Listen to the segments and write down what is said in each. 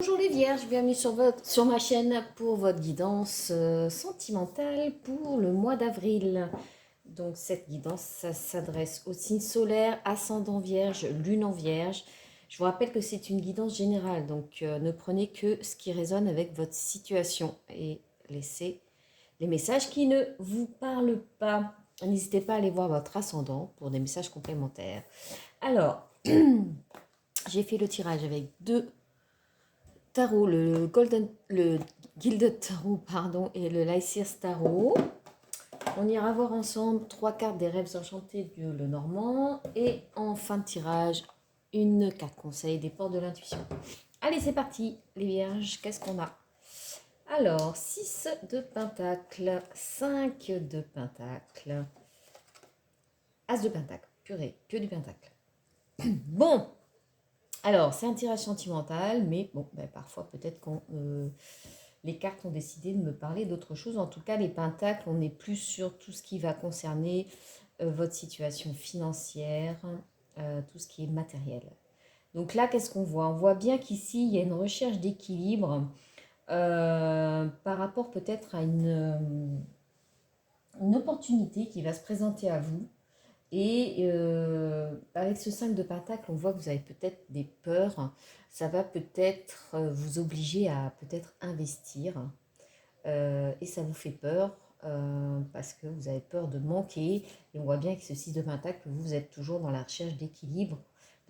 Bonjour les vierges, bienvenue sur ma chaîne pour votre guidance sentimentale pour le mois d'avril. Donc cette guidance, ça s'adresse aux signes solaires, ascendant vierge, lune en vierge. Je vous rappelle que c'est une guidance générale, donc ne prenez que ce qui résonne avec votre situation et laissez les messages qui ne vous parlent pas. N'hésitez pas à aller voir votre ascendant pour des messages complémentaires. Alors, j'ai fait le tirage avec deux tarot, le Gilded Tarot, pardon, et le Lycier Tarot. On ira voir ensemble 3 cartes des rêves enchantés du Le Normand et en fin de tirage, une carte conseil des portes de l'intuition. Allez, c'est parti, les vierges, qu'est-ce qu'on a? Alors, 6 de pentacle, 5 de pentacle, as de pentacle, purée, que du pentacle. Bon, alors, c'est un tirage sentimental, mais bon, ben, parfois peut-être qu'on les cartes ont décidé de me parler d'autre chose. En tout cas, les pentacles, on est plus sur tout ce qui va concerner votre situation financière, tout ce qui est matériel. Donc là, qu'est-ce qu'on voit? On voit bien qu'ici, il y a une recherche d'équilibre par rapport peut-être à une opportunité qui va se présenter à vous. Et avec ce 5 de pentacle, on voit que vous avez peut-être des peurs. Ça va peut-être vous obliger à peut-être investir. Et ça vous fait peur parce que vous avez peur de manquer. Et on voit bien que ce 6 de pentacle, vous êtes toujours dans la recherche d'équilibre,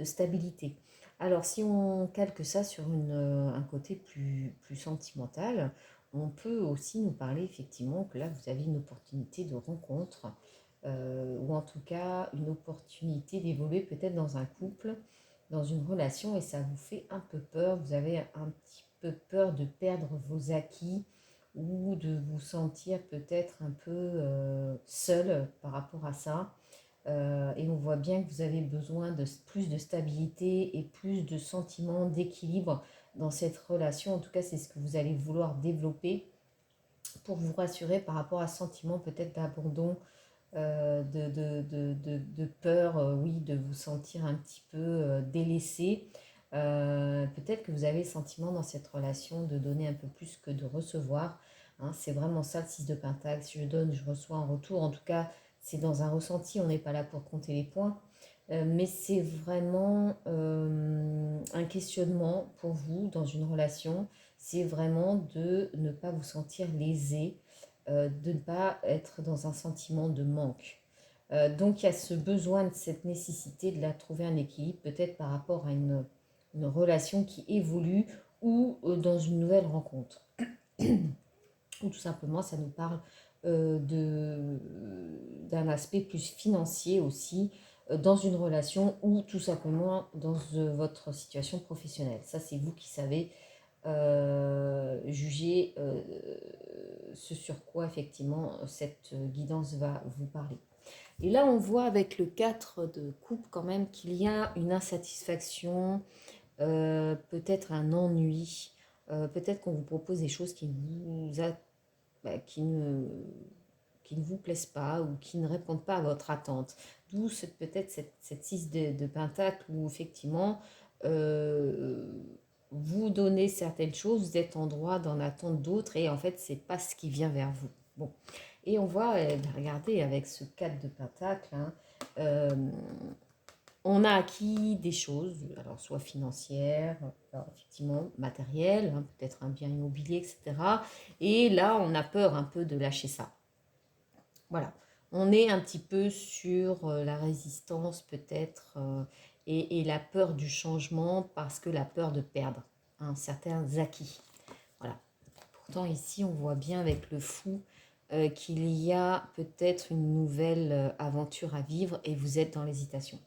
de stabilité. Alors si on calque ça sur un côté plus sentimental, on peut aussi nous parler effectivement que là vous avez une opportunité de rencontre ou en tout cas une opportunité d'évoluer peut-être dans un couple, dans une relation et ça vous fait un peu peur. Vous avez un petit peu peur de perdre vos acquis ou de vous sentir peut-être un peu seul par rapport à ça. Et on voit bien que vous avez besoin de plus de stabilité et plus de sentiments d'équilibre dans cette relation. En tout cas, c'est ce que vous allez vouloir développer pour vous rassurer par rapport à ce sentiment peut-être d'abandon, de peur, oui, de vous sentir un petit peu délaissé. Peut-être que vous avez le sentiment dans cette relation de donner un peu plus que de recevoir. Hein, c'est vraiment ça le 6 de pentacle. Si je donne, je reçois en retour. En tout cas, c'est dans un ressenti. On n'est pas là pour compter les points. Mais c'est vraiment un questionnement pour vous dans une relation. C'est vraiment de ne pas vous sentir lésé, de ne pas être dans un sentiment de manque. Donc il y a ce besoin, de cette nécessité de la trouver un équilibre, peut-être par rapport à une relation qui évolue ou dans une nouvelle rencontre. Ou tout simplement, ça nous parle d'un aspect plus financier aussi dans une relation ou tout simplement dans votre situation professionnelle. Ça, c'est vous qui savez juger ce sur quoi effectivement cette guidance va vous parler. Et là, on voit avec le 4 de coupe quand même qu'il y a une insatisfaction, peut-être un ennui, peut-être qu'on vous propose des choses bah, qui ne vous plaisent pas ou qui ne répondent pas à votre attente. D'où peut-être cette 6 de pentacle où effectivement euh, vous donnez certaines choses, vous êtes en droit d'en attendre d'autres et en fait c'est pas ce qui vient vers vous. Bon. Et on voit, regardez avec ce 4 de pentacle, hein, euh, on a acquis des choses, alors soit financières, alors effectivement matérielles, hein, peut-être un bien immobilier, etc. Et là, on a peur un peu de lâcher ça. Voilà, on est un petit peu sur la résistance peut-être et la peur du changement parce que la peur de perdre hein, certains acquis. Voilà. Pourtant ici, on voit bien avec le fou qu'il y a peut-être une nouvelle aventure à vivre et vous êtes dans l'hésitation.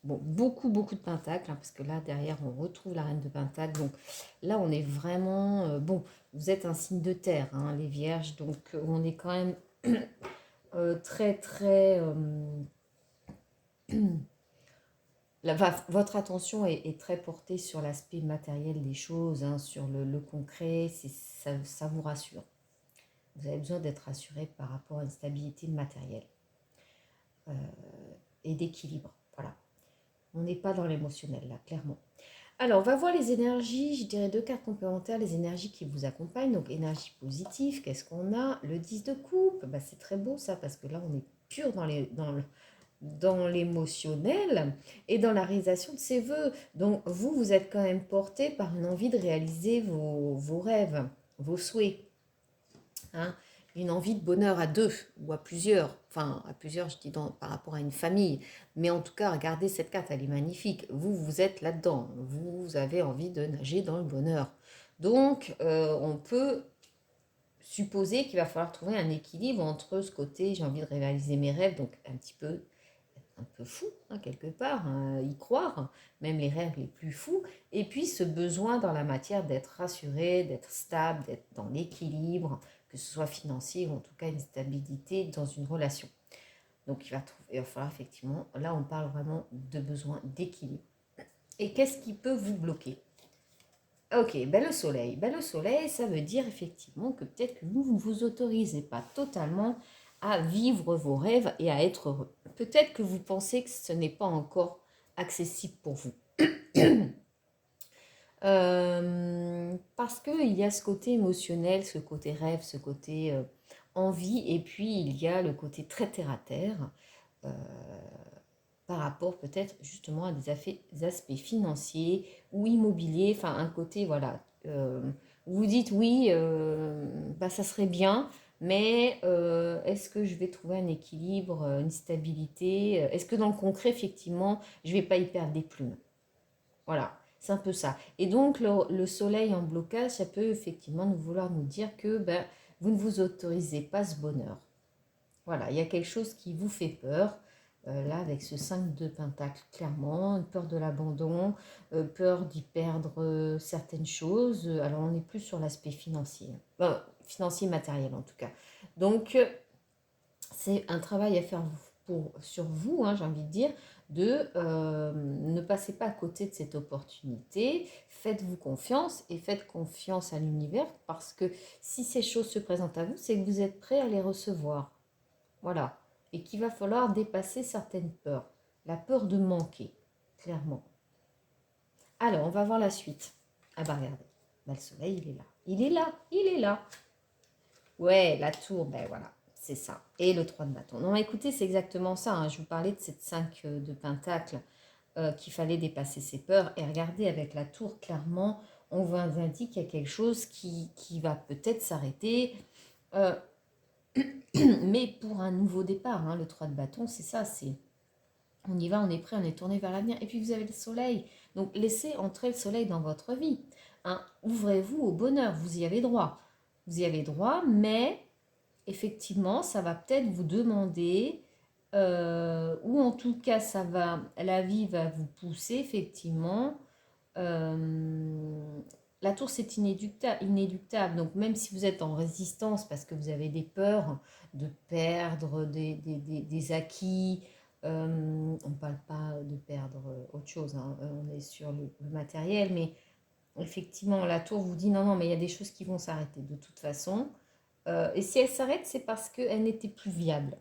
Bon, beaucoup de pentacles, hein, parce que là, derrière, on retrouve la reine de pentacle. Donc là, on est vraiment... bon, vous êtes un signe de terre, hein, les vierges, donc on est quand même très... votre attention est très portée sur l'aspect matériel des choses, hein, sur le concret, ça vous rassure. Vous avez besoin d'être rassuré par rapport à une stabilité matérielle et d'équilibre. Voilà. On n'est pas dans l'émotionnel, là, clairement. Alors, on va voir les énergies, je dirais deux cartes complémentaires, les énergies qui vous accompagnent. Donc, énergie positive, qu'est-ce qu'on a? Le 10 de coupe, bah, c'est très beau ça, parce que là, on est pur dans l'émotionnel et dans la réalisation de ses vœux. Donc, vous êtes quand même porté par une envie de réaliser vos rêves, vos souhaits. Hein, une envie de bonheur à deux ou à plusieurs, enfin à plusieurs je dis par rapport à une famille, mais en tout cas regardez cette carte, elle est magnifique, vous êtes là-dedans, vous avez envie de nager dans le bonheur. Donc on peut supposer qu'il va falloir trouver un équilibre entre ce côté j'ai envie de réaliser mes rêves, donc un peu fou, hein, quelque part, hein, y croire, même les rêves les plus fous, et puis ce besoin dans la matière d'être rassuré, d'être stable, d'être dans l'équilibre, que ce soit financier ou en tout cas une stabilité dans une relation. Donc il va falloir effectivement, là on parle vraiment de besoin d'équilibre. Et qu'est-ce qui peut vous bloquer? Ok, ben le soleil. Ben le soleil, ça veut dire effectivement que peut-être que vous ne vous autorisez pas totalement à vivre vos rêves et à être heureux. Peut-être que vous pensez que ce n'est pas encore accessible pour vous. Parce qu'il y a ce côté émotionnel, ce côté rêve, ce côté envie, et puis il y a le côté très terre à terre. euh, Par rapport peut-être justement à des aspects financiers ou immobiliers, enfin un côté, voilà, vous dites oui, bah, ça serait bien, mais est-ce que je vais trouver un équilibre, une stabilité? Est-ce que dans le concret, effectivement, je vais pas y perdre des plumes? Voilà, c'est un peu ça. Et donc le soleil en blocage, ça peut effectivement nous vouloir nous dire que ben, vous ne vous autorisez pas ce bonheur. Voilà, il y a quelque chose qui vous fait peur. Là, avec ce 5 de Pentacle, clairement, une peur de l'abandon, peur d'y perdre certaines choses. Alors, on est plus sur l'aspect financier. Financier matériel, en tout cas. Donc, c'est un travail à faire sur vous, hein, j'ai envie de dire, de ne passez pas à côté de cette opportunité. Faites-vous confiance et faites confiance à l'univers parce que si ces choses se présentent à vous, c'est que vous êtes prêt à les recevoir. Voilà. Et qu'il va falloir dépasser certaines peurs. La peur de manquer, clairement. Alors, on va voir la suite. Ah bah regardez, bah, le soleil, il est là. Il est là, il est là. Ouais, la tour, ben voilà, c'est ça. Et le 3 de bâton. Non, écoutez, c'est exactement ça, hein. Je vous parlais de cette 5 de pentacle, qu'il fallait dépasser ses peurs. Et regardez, avec la tour, clairement, on vous indique qu'il y a quelque chose qui va peut-être s'arrêter. Euh, mais pour un nouveau départ, hein, le 3 de bâton, c'est ça, c'est on y va, on est prêt, on est tourné vers l'avenir. Et puis vous avez le soleil. Donc laissez entrer le soleil dans votre vie. Hein. Ouvrez-vous au bonheur, vous y avez droit. Vous y avez droit, mais effectivement, ça va peut-être vous demander, ou en tout cas, la vie va vous pousser, effectivement. La tour, c'est inéluctable. Donc, même si vous êtes en résistance parce que vous avez des peurs de perdre des acquis, on ne parle pas de perdre autre chose, hein, on est sur le matériel, mais effectivement, la tour vous dit non, non, mais il y a des choses qui vont s'arrêter de toute façon. Et si elle s'arrête, c'est parce qu'elle n'était plus viable.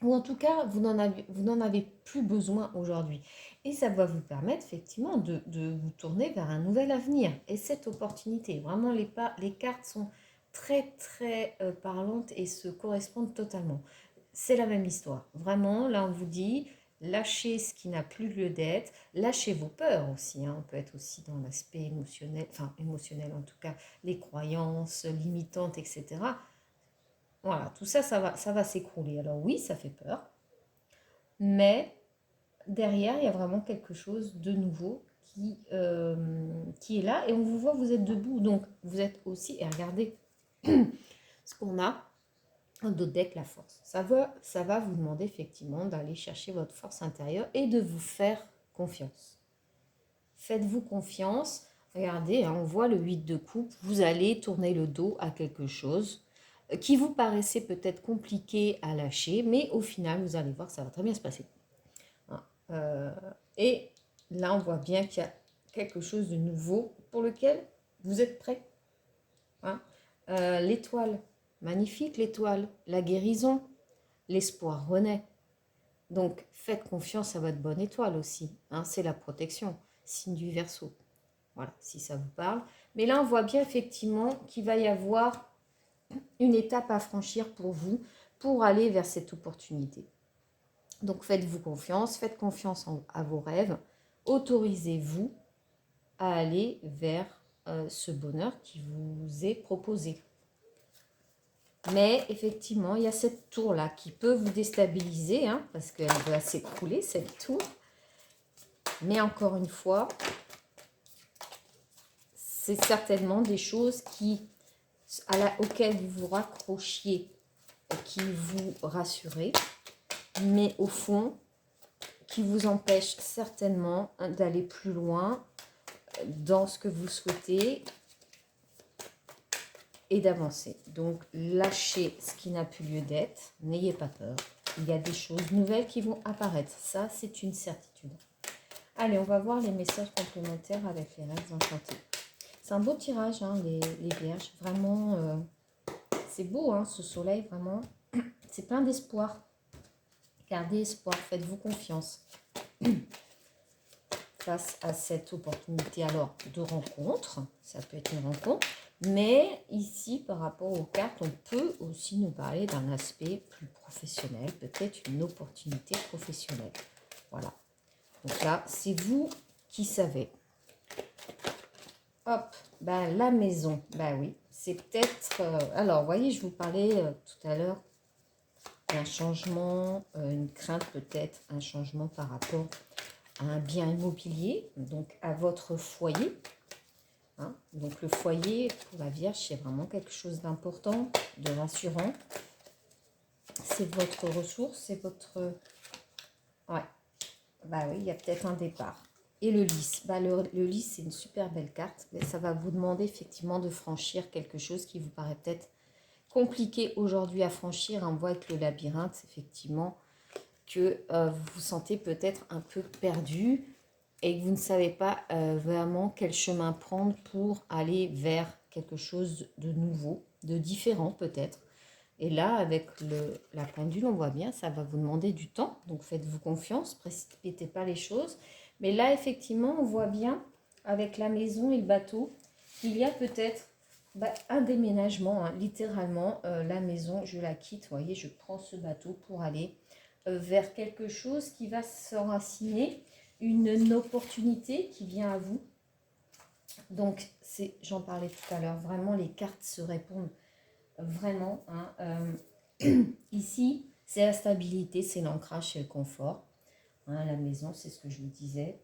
Ou en tout cas, vous n'en avez plus besoin aujourd'hui. Et ça va vous permettre effectivement de vous tourner vers un nouvel avenir. Et cette opportunité, vraiment, les cartes sont très, très parlantes et se correspondent totalement. C'est la même histoire. Vraiment, là, on vous dit, lâchez ce qui n'a plus lieu d'être, lâchez vos peurs aussi. Hein. On peut être aussi dans l'aspect émotionnel, enfin émotionnel en tout cas, les croyances limitantes, etc. Voilà, tout ça, ça va s'écrouler. Alors oui, ça fait peur, mais derrière, il y a vraiment quelque chose de nouveau qui est là. Et on vous voit, vous êtes debout. Donc, vous êtes aussi, et regardez ce qu'on a en dos deck, la force. Ça va vous demander effectivement d'aller chercher votre force intérieure et de vous faire confiance. Faites-vous confiance. Regardez, hein, on voit le 8 de coupe. Vous allez tourner le dos à quelque chose qui vous paraissait peut-être compliqué à lâcher, mais au final, vous allez voir, ça va très bien se passer. Hein. Et là, on voit bien qu'il y a quelque chose de nouveau pour lequel vous êtes prêt. Hein. L'étoile, magnifique l'étoile, la guérison, l'espoir renaît. Donc, faites confiance à votre bonne étoile aussi. Hein, c'est la protection, signe du Verseau. Voilà, si ça vous parle. Mais là, on voit bien effectivement qu'il va y avoir une étape à franchir pour vous, pour aller vers cette opportunité. Donc, faites-vous confiance, faites confiance à vos rêves. Autorisez-vous à aller vers ce bonheur qui vous est proposé. Mais effectivement, il y a cette tour-là qui peut vous déstabiliser, hein, parce qu'elle va s'écrouler, cette tour. Mais encore une fois, c'est certainement des choses auxquelles vous vous raccrochiez, qui vous rassuraient, mais au fond, qui vous empêchent certainement d'aller plus loin dans ce que vous souhaitez et d'avancer. Donc, lâchez ce qui n'a plus lieu d'être, n'ayez pas peur. Il y a des choses nouvelles qui vont apparaître, ça c'est une certitude. Allez, on va voir les messages complémentaires avec les rêves enchantés. C'est un beau tirage, hein, les vierges. Vraiment, c'est beau, hein, ce soleil, vraiment. C'est plein d'espoir. Gardez espoir, faites-vous confiance. Face à cette opportunité, alors, de rencontre. Ça peut être une rencontre. Mais ici, par rapport aux cartes, on peut aussi nous parler d'un aspect plus professionnel. Peut-être une opportunité professionnelle. Voilà. Donc là, c'est vous qui savez. Hop, ben, la maison, ben oui, c'est peut-être... alors, vous voyez, je vous parlais tout à l'heure d'un changement, une crainte peut-être, un changement par rapport à un bien immobilier, donc à votre foyer. Hein. Donc, le foyer, pour la Vierge, c'est vraiment quelque chose d'important, de rassurant. C'est votre ressource, c'est votre... Ouais, bah oui, il y a peut-être un départ. Et le lys, bah le lys, c'est une super belle carte, mais ça va vous demander effectivement de franchir quelque chose qui vous paraît peut-être compliqué aujourd'hui à franchir. On voit avec le labyrinthe, effectivement, que vous vous sentez peut-être un peu perdu et que vous ne savez pas vraiment quel chemin prendre pour aller vers quelque chose de nouveau, de différent peut-être. Et là, avec la pendule, on voit bien, ça va vous demander du temps. Donc, faites-vous confiance, précipitez pas les choses. Mais là, effectivement, on voit bien, avec la maison et le bateau, qu'il y a peut-être un déménagement. Hein, littéralement, la maison, je la quitte. Vous voyez, je prends ce bateau pour aller vers quelque chose qui va s'enraciner, une opportunité qui vient à vous. Donc, j'en parlais tout à l'heure, vraiment, les cartes se répondent. Vraiment, hein, ici, c'est la stabilité, c'est l'ancrage, c'est le confort. Hein, la maison, c'est ce que je vous disais.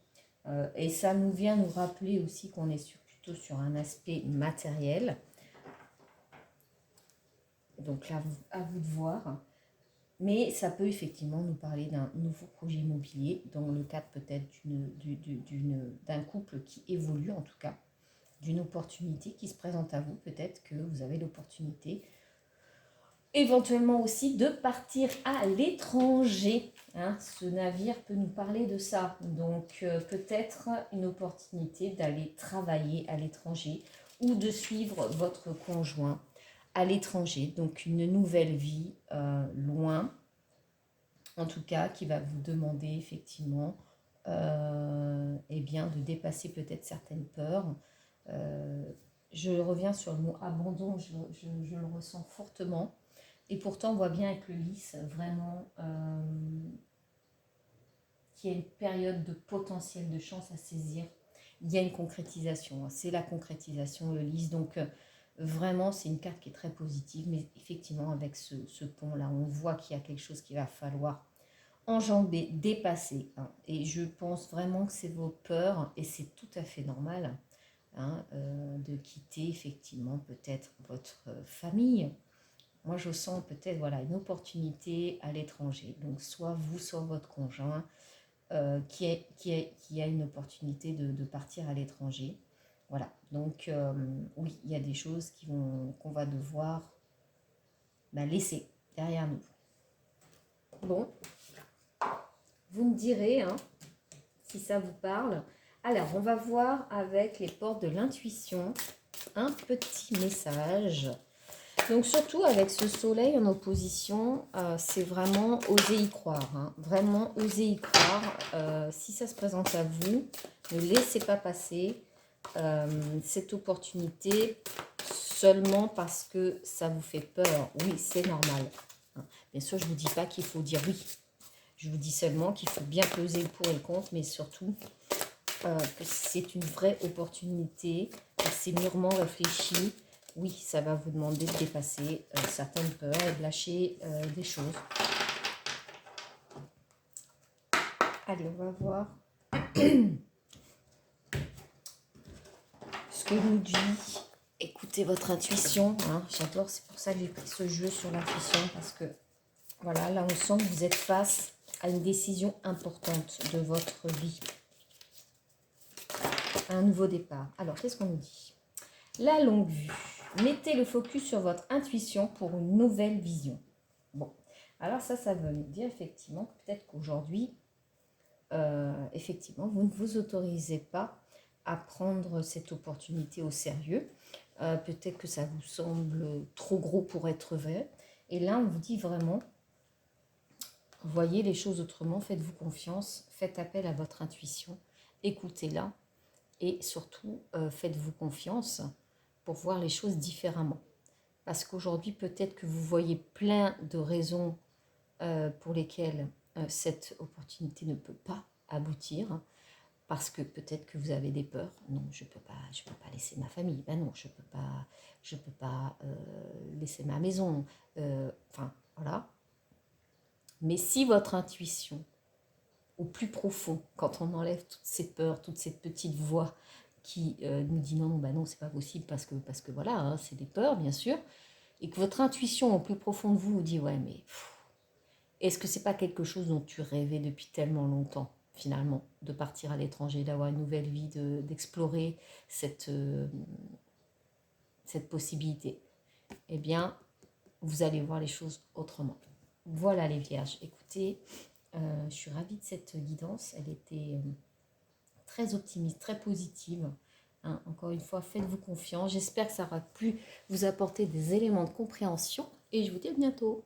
Et ça nous vient nous rappeler aussi qu'on est plutôt sur un aspect matériel. Donc là, à vous de voir. Mais ça peut effectivement nous parler d'un nouveau projet immobilier, dans le cadre peut-être d'un couple qui évolue en tout cas, d'une opportunité qui se présente à vous. Peut-être que vous avez l'opportunité éventuellement aussi de partir à l'étranger. Hein, ce navire peut nous parler de ça. Donc peut-être une opportunité d'aller travailler à l'étranger ou de suivre votre conjoint à l'étranger. Donc une nouvelle vie loin, en tout cas qui va vous demander effectivement eh bien, de dépasser peut-être certaines peurs. Je reviens sur le mot abandon, je le ressens fortement. Et pourtant, on voit bien avec le lys, vraiment, qu'il y a une période de potentiel de chance à saisir. Il y a une concrétisation, c'est la concrétisation, le lys. Donc, vraiment, c'est une carte qui est très positive. Mais effectivement, avec ce pont-là, on voit qu'il y a quelque chose qu'il va falloir enjamber, dépasser. Hein. Et je pense vraiment que c'est vos peurs, et c'est tout à fait normal, hein, de quitter effectivement peut-être votre famille. Moi, je sens peut-être voilà, une opportunité à l'étranger. Donc, soit vous, soit votre conjoint qui a une opportunité de partir à l'étranger. Voilà. Donc, oui, il y a des choses qu'on va devoir laisser derrière nous. Bon, vous me direz hein, si ça vous parle. Alors, on va voir avec les portes de l'intuition un petit message. Donc surtout avec ce soleil en opposition, c'est vraiment oser y croire. Hein. Vraiment oser y croire. Si ça se présente à vous, ne laissez pas passer. cette opportunité seulement parce que ça vous fait peur. Oui, c'est normal. Bien sûr, je ne vous dis pas qu'il faut dire oui. Je vous dis seulement qu'il faut bien peser le pour et le contre, mais surtout que c'est une vraie opportunité, que c'est mûrement réfléchi. Oui, ça va vous demander de dépasser certaines peurs et de lâcher des choses. Allez, on va voir ce que nous dit. Écoutez votre intuition. Hein. J'adore, c'est pour ça que j'ai pris ce jeu sur l'intuition, parce que voilà, là on sent que vous êtes face à une décision importante de votre vie. Un nouveau départ. Alors, qu'est-ce qu'on nous dit? La longue vue. Mettez le focus sur votre intuition pour une nouvelle vision. Bon, alors ça veut nous dire effectivement que peut-être qu'aujourd'hui, effectivement, vous ne vous autorisez pas à prendre cette opportunité au sérieux. Peut-être que ça vous semble trop gros pour être vrai. Et là, on vous dit vraiment, voyez les choses autrement, faites-vous confiance, faites appel à votre intuition, écoutez-la et surtout, faites-vous confiance pour voir les choses différemment. Parce qu'aujourd'hui, peut-être que vous voyez plein de raisons pour lesquelles cette opportunité ne peut pas aboutir. Parce que peut-être que vous avez des peurs. Non, je peux pas laisser ma famille. Ben non, je peux pas laisser ma maison. Enfin, voilà. Mais si votre intuition, au plus profond, quand on enlève toutes ces peurs, toute cette petite voix qui nous dit non, ben non, c'est pas possible parce que voilà, hein, c'est des peurs, bien sûr, et que votre intuition au plus profond de vous vous dit ouais, mais est-ce que c'est pas quelque chose dont tu rêvais depuis tellement longtemps, finalement, de partir à l'étranger, d'avoir une nouvelle vie, d'explorer cette possibilité? Eh bien, vous allez voir les choses autrement. Voilà les vierges, écoutez, je suis ravie de cette guidance, elle était très optimiste, très positive. Hein, encore une fois, faites-vous confiance, j'espère que ça aura pu vous apporter des éléments de compréhension et je vous dis à bientôt.